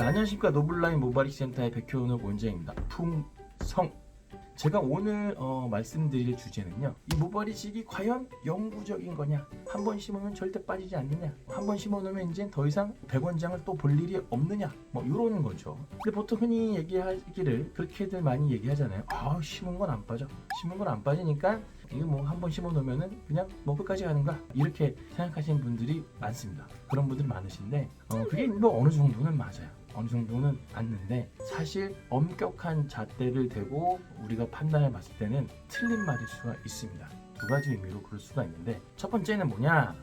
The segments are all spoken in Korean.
안녕하십니까. 노블라인 모바일 센터의 백효은욱 원장입니다. 풍성. 제가 오늘 말씀드릴 주제는요, 이 모발이식이 과연 영구적인 거냐, 한 번 심으면 절대 빠지지 않느냐, 한 번 심어놓으면 이제 더 이상 백원장을 또 볼 일이 없느냐, 뭐 이런 거죠. 근데 보통 흔히 얘기하기를 그렇게들 많이 얘기하잖아요. 심은 건 안 빠져, 심은 건 안 빠지니까 이거 뭐 한 번 심어놓으면은 그냥 뭐 끝까지 가는 거야, 이렇게 생각하시는 분들이 많습니다. 그런 분들이 많으신데 그게 뭐 어느 정도는 맞아요. 어느 정도는 맞는데, 사실 엄격한 잣대를 대고 우리가 판단해 봤을 때는 틀린 말일 수가 있습니다. 두 가지 의미로 그럴 수가 있는데, 첫 번째는 뭐냐,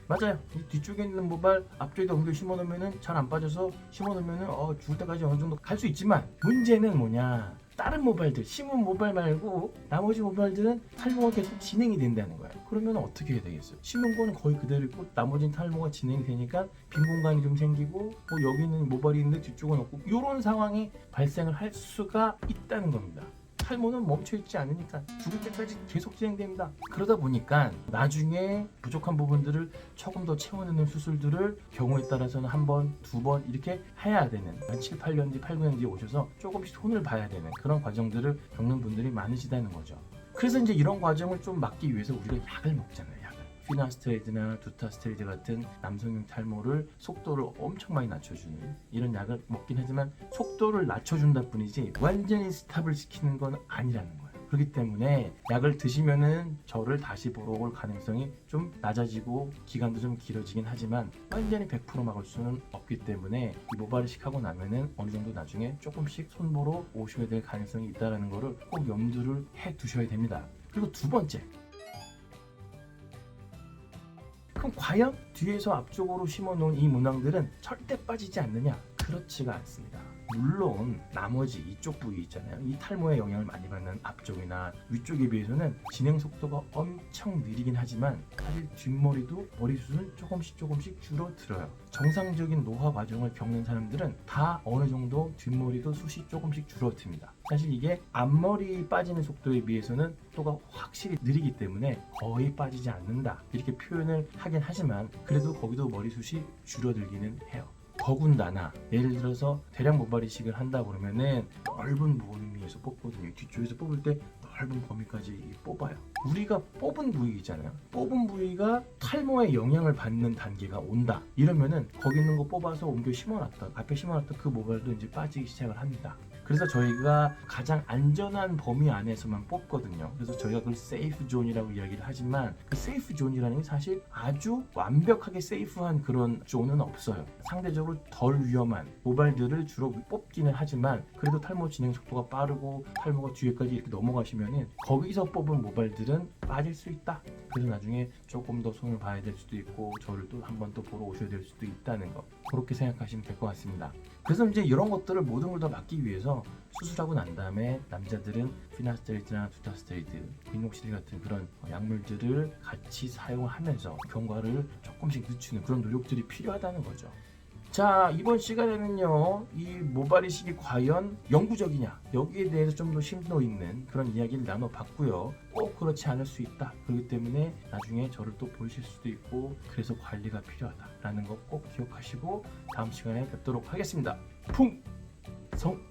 맞아요. 이 뒤쪽에 있는 모발 앞쪽에다 옮겨 심어놓으면 잘 안 빠져서 심어놓으면 죽을 때까지 어느 정도 갈 수 있지만, 문제는 뭐냐, 다른 모발들, 심은 모발 말고 나머지 모발들은 탈모가 계속 진행이 된다는 거예요. 그러면 어떻게 해야 되겠어요? 심은 거는 거의 그대로 있고 나머지는 탈모가 진행이 되니까 빈 공간이 좀 생기고, 뭐 여기는 모발이 있는데 뒤쪽은 없고, 이런 상황이 발생을 할 수가 있다는 겁니다. 탈모는 멈춰있지 않으니까 죽을 때까지 계속 진행됩니다. 그러다 보니까 나중에 부족한 부분들을 조금 더 채워넣는 수술들을 경우에 따라서는 한 번, 두 번 이렇게 해야 되는, 한 7, 8년 뒤, 8, 9년 뒤에 오셔서 조금씩 손을 봐야 되는 그런 과정들을 겪는 분들이 많으시다는 거죠. 그래서 이제 이런 과정을 좀 막기 위해서 우리가 약을 먹잖아요. 약을. 피나스트레이드나 두타스테리드 같은 남성용 탈모를 속도를 엄청 많이 낮춰주는 이런 약을 먹긴 하지만, 속도를 낮춰준다 뿐이지 완전히 스탑을 시키는 건 아니라는 거예요. 그렇기 때문에 약을 드시면은 저를 다시 보러 올 가능성이 좀 낮아지고 기간도 좀 길어지긴 하지만, 완전히 100% 막을 수는 없기 때문에 이 모발이식 하고 나면은 어느 정도 나중에 조금씩 손보러 오셔야 될 가능성이 있다는 거를 꼭 염두를 해 두셔야 됩니다. 그리고 두 번째, 그럼 과연 뒤에서 앞쪽으로 심어놓은 이 문항들은 절대 빠지지 않느냐? 그렇지가 않습니다. 물론 나머지 이쪽 부위 있잖아요. 이 탈모에 영향을 많이 받는 앞쪽이나 위쪽에 비해서는 진행 속도가 엄청 느리긴 하지만, 사실 뒷머리도 머리숱은 조금씩 줄어들어요. 정상적인 노화 과정을 겪는 사람들은 다 어느 정도 뒷머리도 숱이 조금씩 줄어듭니다. 사실 이게 앞머리 빠지는 속도에 비해서는 속도가 확실히 느리기 때문에 거의 빠지지 않는다, 이렇게 표현을 하긴 하지만, 그래도 거기도 머리숱이 줄어들기는 해요. 더군다나 예를 들어서 대량 모발이식을 한다 그러면은 넓은 범위에서 뽑거든요. 뒤쪽에서 뽑을 때 넓은 범위까지 뽑아요. 우리가 뽑은 부위잖아요. 뽑은 부위가 탈모에 영향을 받는 단계가 온다, 이러면은 거기 있는 거 뽑아서 옮겨 심어놨던, 앞에 심어놨던 그 모발도 이제 빠지기 시작을 합니다. 그래서 저희가 가장 안전한 범위 안에서만 뽑거든요. 그래서 저희가 그걸 세이프 존이라고 이야기를 하지만, 그 세이프 존이라는 게 사실 아주 완벽하게 세이프한 그런 존은 없어요. 상대적으로 덜 위험한 모발들을 주로 뽑기는 하지만, 그래도 탈모 진행 속도가 빠르고 탈모가 뒤에까지 이렇게 넘어가시면은 거기서 뽑은 모발들은 빠질 수 있다. 그래서 나중에 조금 더 손을 봐야 될 수도 있고, 저를 또 한 번 또 보러 오셔야 될 수도 있다는 거, 그렇게 생각하시면 될 것 같습니다. 그래서 이제 이런 것들을 모든 걸 다 막기 위해서 수술하고 난 다음에 남자들은 피나스테리드나 두타스테리드, 미녹시딜 같은 그런 약물들을 같이 사용하면서 경과를 조금씩 늦추는 그런 노력들이 필요하다는 거죠. 자, 이번 시간에는요, 이 모발이식이 과연 영구적이냐, 여기에 대해서 좀 더 심도 있는 그런 이야기를 나눠봤고요. 꼭 그렇지 않을 수 있다, 그렇기 때문에 나중에 저를 또 보실 수도 있고, 그래서 관리가 필요하다라는 거 꼭 기억하시고 다음 시간에 뵙도록 하겠습니다. 풍성.